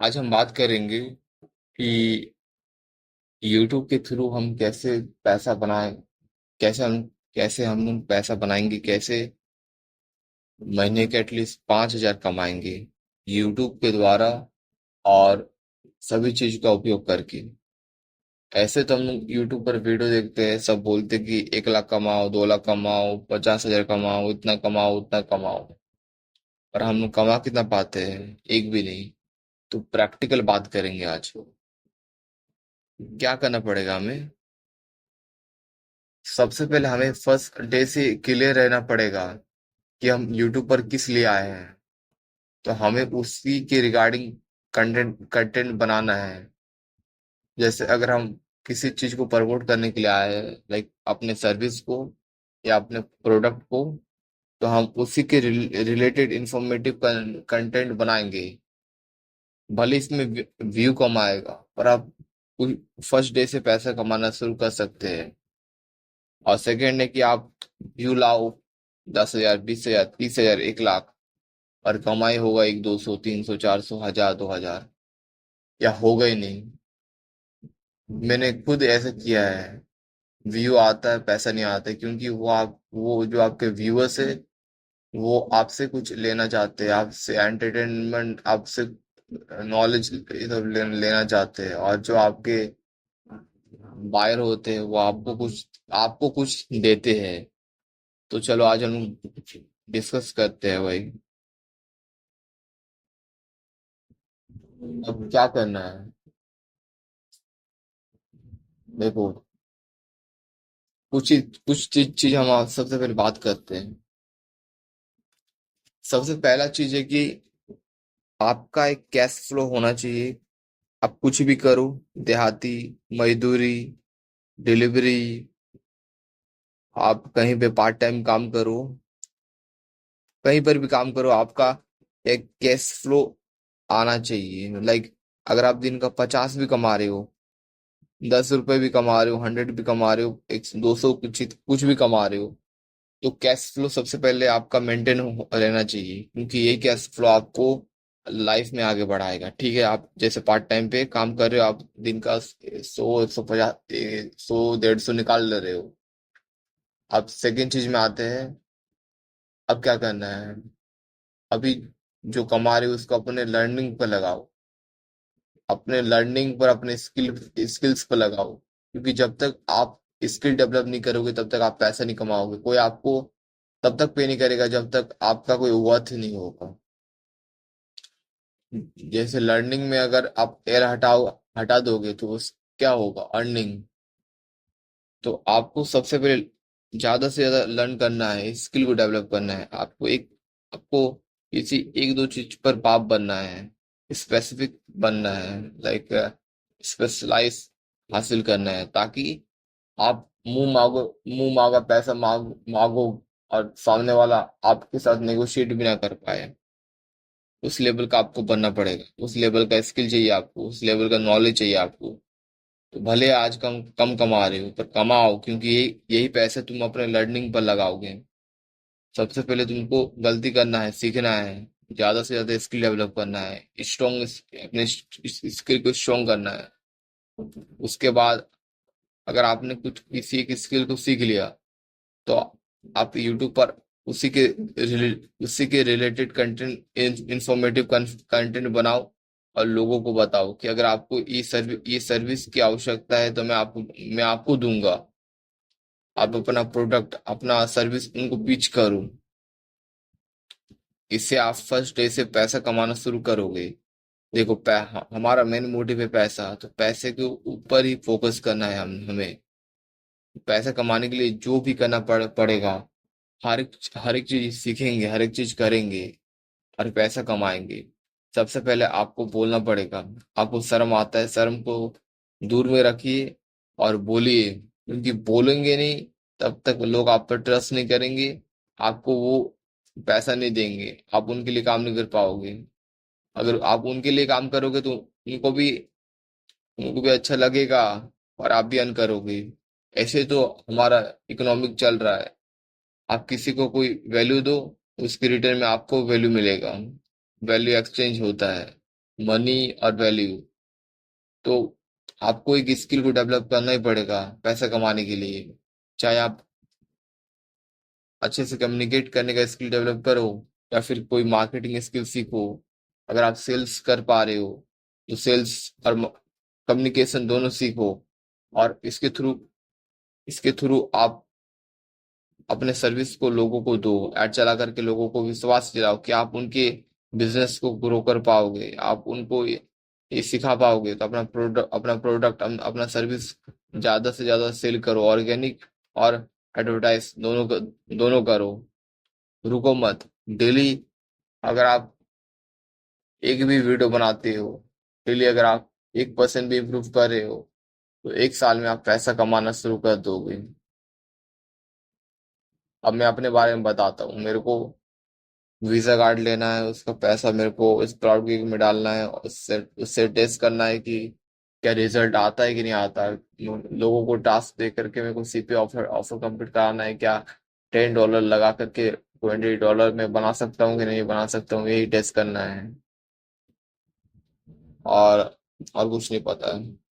आज हम बात करेंगे कि YouTube के थ्रू हम कैसे पैसा बनाएं। कैसे हम पैसा बनाएंगे, कैसे महीने के एटलीस्ट 5,000 कमाएंगे YouTube के द्वारा, और सभी चीज का उपयोग करके। ऐसे तो हम लोग यूट्यूब पर वीडियो देखते हैं, सब बोलते कि 1 लाख कमाओ, 2 लाख कमाओ, 50,000 कमाओ, इतना कमाओ उतना कमाओ। पर हम लोग कमा कितना पाते हैं? एक भी नहीं। तो प्रैक्टिकल बात करेंगे आज। क्या करना पड़ेगा हमें? सबसे पहले हमें फर्स्ट डे से क्लियर रहना पड़ेगा कि हम यूट्यूब पर किस लिए आए हैं। तो हमें उसी के रिगार्डिंग कंटेंट बनाना है। जैसे अगर हम किसी चीज को प्रमोट करने के लिए आए हैं, लाइक अपने सर्विस को या अपने प्रोडक्ट को, तो हम उसी के रिलेटेड इंफॉर्मेटिव कंटेंट बनाएंगे। भले इसमें व्यू कम आएगा, पर आप फर्स्ट डे से पैसा कमाना शुरू कर सकते हैं। और सेकेंड है कि आप व्यू लाओ, 10,000, 20,000, 30,000, 1 लाख, और कमाई होगा 100, 200, 300, 400, 1,000, 2,000, या होगा ही नहीं। मैंने खुद ऐसा किया है। व्यू आता है, पैसा नहीं आता है, क्योंकि वो जो आपके व्यूअर्स है, वो आपसे कुछ लेना चाहते हैं, आपसे एंटरटेनमेंट, आपसे नॉलेज लेना चाहते हैं। और जो आपके बायर होते हैं, वो आपको कुछ देते हैं। तो चलो आज हम डिस्कस करते हैं भाई। अब क्या करना है? देखो, कुछ चीज हम आज सबसे पहले बात करते हैं। सबसे पहला चीज है कि आपका एक कैश फ्लो होना चाहिए। आप कुछ भी करो, देहाती, मजदूरी, डिलीवरी, आप कहीं पे पार्ट टाइम काम करो, कहीं पर भी काम करो, आपका एक कैश फ्लो आना चाहिए। लाइक अगर आप दिन का 50 भी कमा रहे हो, 10 रुपए भी कमा रहे हो, 100 भी कमा रहे हो, 200, कुछ भी कमा रहे हो, तो कैश फ्लो सबसे पहले आपका मेंटेन रहना चाहिए, क्योंकि यही कैश फ्लो आपको लाइफ में आगे बढ़ाएगा। ठीक है, आप जैसे पार्ट टाइम पे काम कर रहे हो, आप दिन का 100, 150, 100, 150 निकाल ले रहे हो। अब सेकेंड चीज में आते हैं। अब क्या करना है? अभी जो कमा रहे हो उसको अपने लर्निंग पर लगाओ, अपने लर्निंग पर, अपने स्किल्स पर लगाओ, क्योंकि जब तक आप स्किल डेवलप नहीं करोगे तब तक आप पैसा नहीं कमाओगे। कोई आपको तब तक पे नहीं करेगा जब तक आपका कोई वर्थ नहीं होगा। जैसे लर्निंग में अगर आप एयर हटा दोगे तो क्या होगा? अर्निंग। तो आपको सबसे पहले ज्यादा से ज्यादा लर्न करना है, स्किल को डेवलप करना है। आपको किसी एक दो चीज पर बाप बनना है, स्पेसिफिक बनना है, लाइक स्पेशलाइज हासिल करना है, ताकि आप मुंह मांगा पैसा मांगो, और सामने वाला आपके साथ नेगोशिएट भी ना कर पाए। उस लेवल का आपको बनना पड़ेगा, उस लेवल का स्किल चाहिए आपको, उस लेवल का नॉलेज चाहिए आपको। तो भले आज कम कम कमा रहे हो, पर कमाओ, क्योंकि यही पैसे तुम अपने लर्निंग पर लगाओगे। सबसे पहले तुमको गलती करना है, सीखना है, ज्यादा से ज्यादा स्किल डेवलप करना है, स्ट्रॉन्ग, अपने स्किल को स्ट्रॉन्ग करना है। उसके बाद अगर आपने कुछ किसी एक स्किल को सीख लिया, तो आप यूट्यूब पर उसी के रिलेटेड कंटेंट, इंफॉर्मेटिव कंटेंट बनाओ, और लोगों को बताओ कि अगर आपको ये सर्विस की आवश्यकता है तो मैं आपको दूंगा। आप अपना प्रोडक्ट, अपना सर्विस उनको पिच करो। इससे आप फर्स्ट डे से पैसा कमाना शुरू करोगे। देखो, हमारा मेन मोटिव है पैसा, तो पैसे के ऊपर ही फोकस करना है हमें। पैसा कमाने के लिए जो भी करना पड़ेगा, हर एक चीज सीखेंगे, हर एक चीज करेंगे, और पैसा कमाएंगे। सबसे पहले आपको बोलना पड़ेगा। आपको शर्म आता है, शर्म को दूर में रखिए और बोलिए, क्योंकि बोलेंगे नहीं तब तक लोग आप पर ट्रस्ट नहीं करेंगे, आपको वो पैसा नहीं देंगे, आप उनके लिए काम नहीं कर पाओगे। अगर आप उनके लिए काम करोगे तो उनको भी अच्छा लगेगा, और आप भी अर्न करोगे। ऐसे तो हमारा इकोनॉमिक चल रहा है। आप किसी को कोई वैल्यू दो, उसके रिटर्न में आपको वैल्यू मिलेगा। वैल्यू एक्सचेंज होता है। मनी और वैल्यू। तो आपको एक स्किल को डेवलप करना ही पड़ेगा पैसा कमाने के लिए। चाहे आप अच्छे से कम्युनिकेट करने का स्किल डेवलप करो या फिर कोई मार्केटिंग स्किल सीखो। अगर आप सेल्स कर पा रहे हो तो सेल्स और कम्युनिकेशन दोनों सीखो। और इसके थ्रू आप अपने सर्विस को लोगों को दो। ऐड चला करके लोगों को विश्वास दिलाओ कि आप उनके बिजनेस को ग्रो कर पाओगे। आप उनको ये सिखा पाओगे तो अपना प्रोडक्ट अपना सर्विस ज्यादा से ज्यादा सेल करो। ऑर्गेनिक और एडवर्टाइज दोनों करो। रुको मत। डेली अगर आप एक भी वीडियो बनाते हो, डेली अगर आप 1% भी इम्प्रूव कर रहे हो तो 1 साल में आप पैसा कमाना शुरू कर दोगे। अब मैं अपने बारे में बताता हूँ। मेरे को वीजा कार्ड लेना है, उसका पैसा मेरे को इस क्लाउड गिग में डालना है। उससे उससे टेस्ट करना है कि क्या रिजल्ट आता है कि नहीं आता। लोगों को टास्क दे करके मेरे को सीपी ऑफर ऑफर कंप्लीट कराना है। क्या $10 लगा करके $20 में बना सकता हूँ कि नहीं बना सकता हूँ, यही टेस्ट करना है। और और कुछ नहीं पता है।